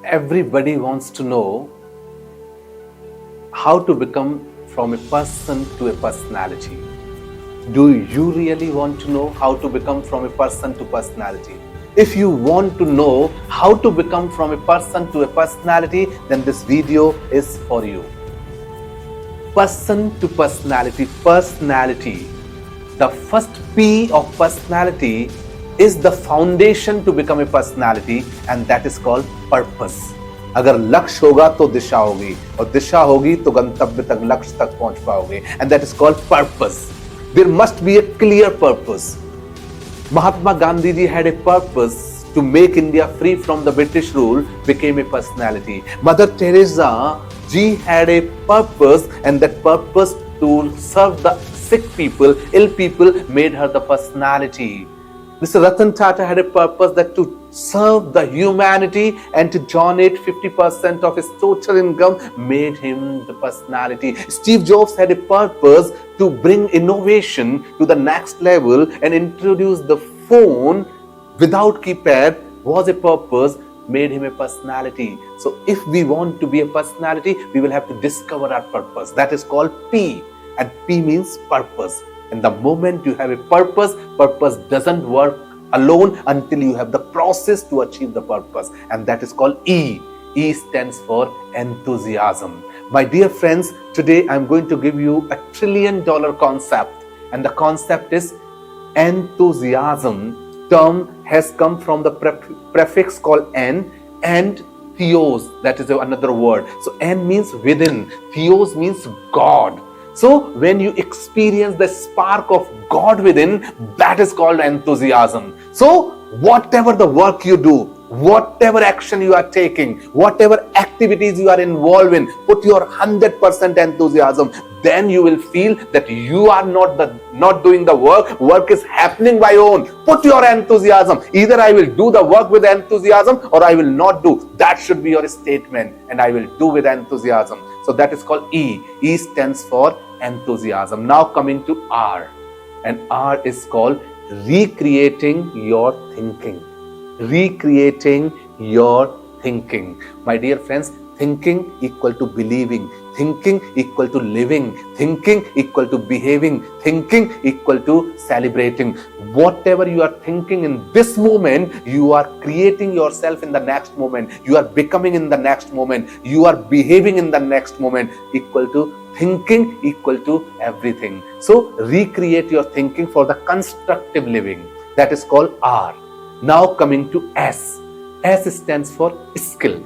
Everybody wants to know how to become from a person to a personality. Do you really want to know how to become from a person to personality? If you want to know how to become from a person to a personality, then this video is for you. Person to personality, personality. The first P of personality is the foundation to become a personality, and that is called purpose. अगर लक्ष्य होगा तो दिशा होगी, और दिशा होगी तो गंतव्य तक, लक्ष्य तक पहुंच पाओगे, and that is called purpose. There must be a clear purpose. Mahatma Gandhi ji had a purpose to make India free from the British rule, became a personality. Mother Teresa ji had a purpose, and that purpose to serve the sick people, ill people, made her the personality. Mr. Ratan Tata had a purpose that to serve the humanity and to donate 50% of his total income, made him the personality. Steve Jobs had a purpose to bring innovation to the next level and introduce the phone without keypad, was a purpose, made him a personality. So if we want to be a personality, we will have to discover our purpose. That is called P, and P means purpose. And the moment you have a purpose, purpose doesn't work alone until you have the process to achieve the purpose, and that is called E. E stands for enthusiasm. My dear friends, today I'm going to give you a $1 trillion concept, and the concept is enthusiasm. Term has come from the prefix called N, and theos, that is another word. So N means within, theos means God. So when you experience the spark of God within, that is called enthusiasm. So whatever the work you do, whatever action you are taking, whatever activities you are involved in, put your 100% enthusiasm. Then you will feel that you are not doing the work is happening by own. Put your enthusiasm. Either I will do the work with enthusiasm or I will not do. That should be your statement, and I will do with enthusiasm. So that is called E. E stands for enthusiasm. Now coming to R, and R is called recreating your thinking. Recreating your thinking. My dear friends, thinking equal to believing, thinking equal to living, thinking equal to behaving, thinking equal to celebrating. Whatever you are thinking in this moment, you are creating yourself in the next moment. You are becoming in the next moment. You are behaving in the next moment. Equal to thinking, equal to everything. So recreate your thinking for the constructive living. That is called R. Now coming to S. S stands for skill.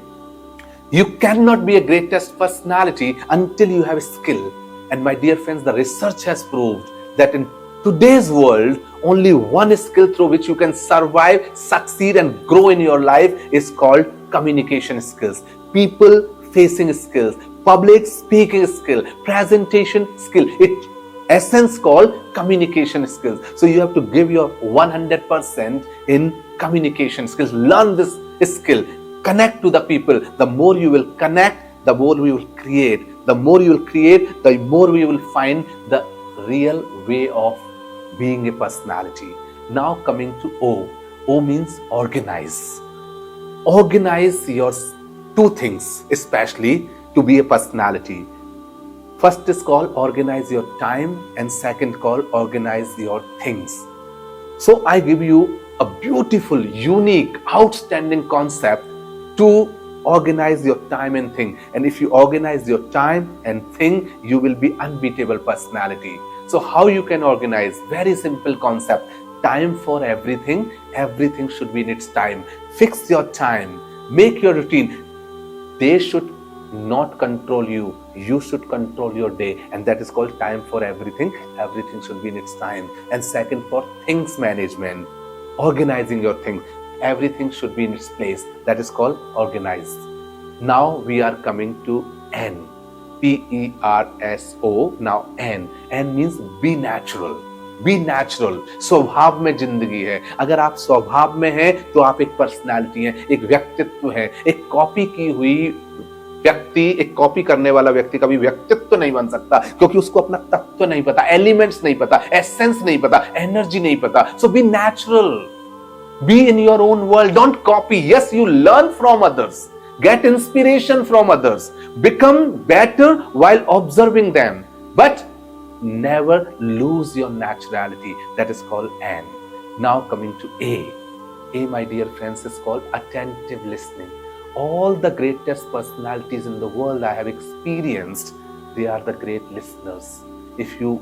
You cannot be a greatest personality until you have a skill. And my dear friends, the research has proved that in today's world, only one skill through which you can survive, succeed, and grow in your life is called communication skills. People facing skills, public speaking skill, presentation skill. It essence called communication skills. So you have to give your 100% in communication skills. Learn this skill. Connect to the people. The more you will connect, the more we will create. The more you will create, the more we will find the real way of being a personality. Now coming to O. O means organize. Organize your two things, especially to be a personality. First is called organize your time, and second called organize your things. So I give you a beautiful, unique, outstanding concept to organize your time and think. And if you organize your time and think, you will be unbeatable personality. So how you can organize? Very simple concept. Time for everything. Everything should be in its time. Fix your time. Make your routine. They should not control you. You should control your day, and that is called time for everything. Everything should be in its time. And second, for things management, organizing your things. Everything should be in its place. That is called organized. Now we are coming to N. P-E-R-S-O. Now N. N means be natural. Be natural. स्वभाव में जिंदगी है. अगर आप स्वभाव में हैं तो आप एक पर्सनालिटी हैं, एक व्यक्तित्व है. एक कॉपी की हुई व्यक्ति, एक कॉपी करने वाला व्यक्ति कभी व्यक्तित्व नहीं बन सकता, क्योंकि उसको अपना तत्व नहीं पता, एलिमेंट्स नहीं पता, एसेंस नहीं पता, एनर्जी नहीं पता. So be natural. Be in your own world. Don't copy. Yes, you learn from others. Get inspiration from others. Become better while observing them. But never lose your naturality. That is called N. Now coming to A. A, my dear friends, is called attentive listening. All the greatest personalities in the world I have experienced, they are the great listeners. If you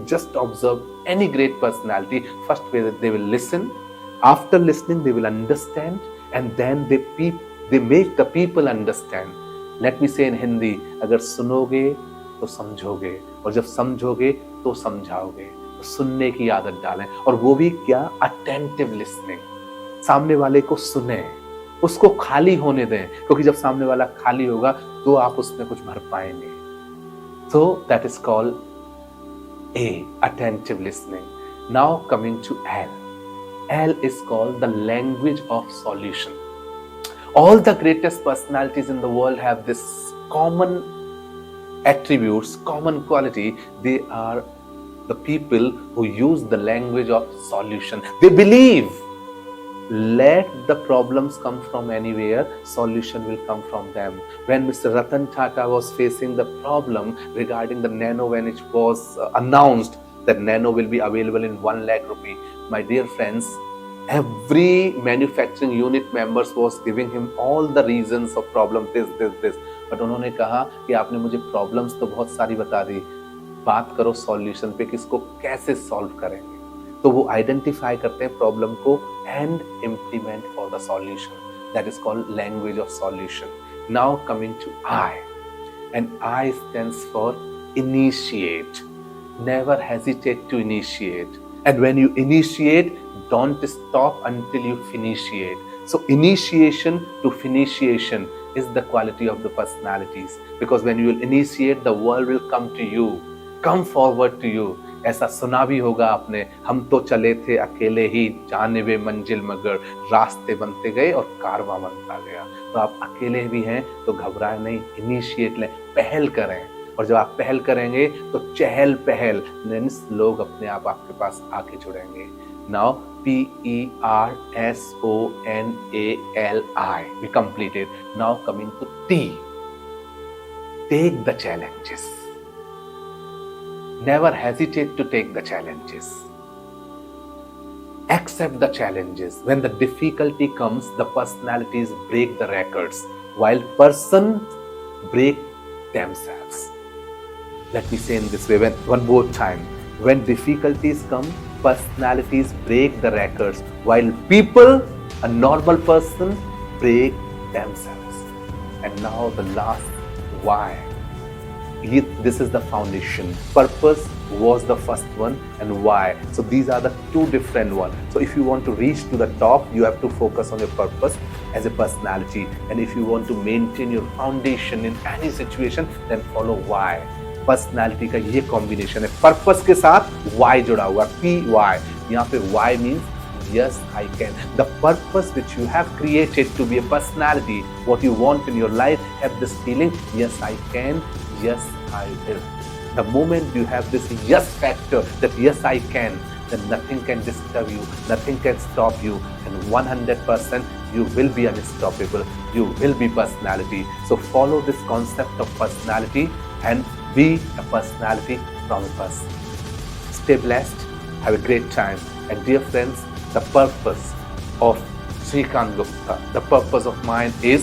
just observe any great personality, first they will listen. After listening, they will understand, and then they make the people understand. Let me say in Hindi, अगर सुनोगे तो समझोगे, और जब समझोगे तो समझाओगे. तो सुनने की आदत डालें, और वो भी क्या? Attentive listening. सामने वाले को सुने, उसको खाली होने दें, क्योंकि जब सामने वाला खाली होगा तो आप उसमें कुछ भर पाएंगे. So that is called A, attentive listening. Now coming to L. L is called the language of solution. All the greatest personalities in the world have this common attributes, common quality. They are the people who use the language of solution. They believe, let the problems come from anywhere, solution will come from them. When Mr. Ratan Tata was facing the problem regarding the nano, when it was announced that nano will be available in 1 lakh rupee, my dear friends, every manufacturing unit members was giving him all the reasons of problem, this. But उन्होंने कहा कि आपने मुझे problems तो बहुत सारी बता दी, बात करो सॉल्यूशन पे कि इसको कैसे सॉल्व करेंगे. तो वो आइडेंटिफाई करते हैं प्रॉब्लम को and implement for the solution. That is called language of solution. Now coming to I, and I stands for initiate. Never hesitate to initiate, and when you initiate, don't stop until you finish. So initiation to finishation is the quality of the personalities, because when you will initiate, the world will come to you, come forward to you. ऐसा सुना भी होगा आपने, हम तो चले थे अकेले ही, जानिबे मंजिल मगर रास्ते बनते गए और कारवां बनता गया. तो आप अकेले भी हैं तो घबराएं नहीं, इनिशिएट लें, पहल करें. और जब आप पहल करेंगे तो चहल पहल मीन्स लोग अपने आप आपके पास आके जुड़ेंगे. Now PERSONALI, we completed. Now coming to T. Take the challenges. Never hesitate to take the challenges. Accept the challenges. When the difficulty comes, the personalities break the records, while persons break themselves. Let me say in this way, one more time. When difficulties come, personalities break the records, while people, a normal person, break themselves. And now the last, why. This is the foundation. Purpose was the first one, and why. So these are the two different ones. So if you want to reach to the top, you have to focus on your purpose as a personality. And if you want to maintain your foundation in any situation, then follow why. Personality का ये combination है, purpose के साथ Y जुड़ा हुआ, PY. यहाँ पे Y means yes I can. The purpose which you have created to be a personality, what you want in your life, have this feeling, yes I can, yes I will. The moment you have this yes factor, that yes I can, then nothing can disturb you, nothing can stop you, and 100% you will be unstoppable. You will be personality. So follow this concept of personality and be a personality from us. Stay blessed, have a great time, and dear friends, the purpose of Srikanth Gupta, the purpose of mine is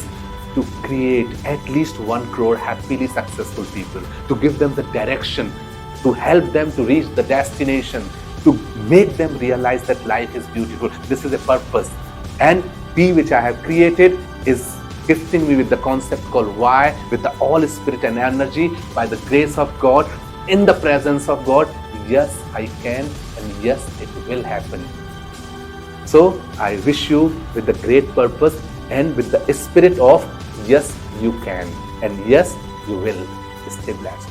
to create at least 1 crore happily successful people, to give them the direction, to help them to reach the destination, to make them realize that life is beautiful. This is a purpose. And P, which I have created, is gifting me with the concept called why, with the all spirit and energy, by the grace of God, in the presence of God. Yes, I can, and yes, it will happen. So I wish you with the great purpose and with the spirit of yes, you can, and yes, you will. Stay blessed.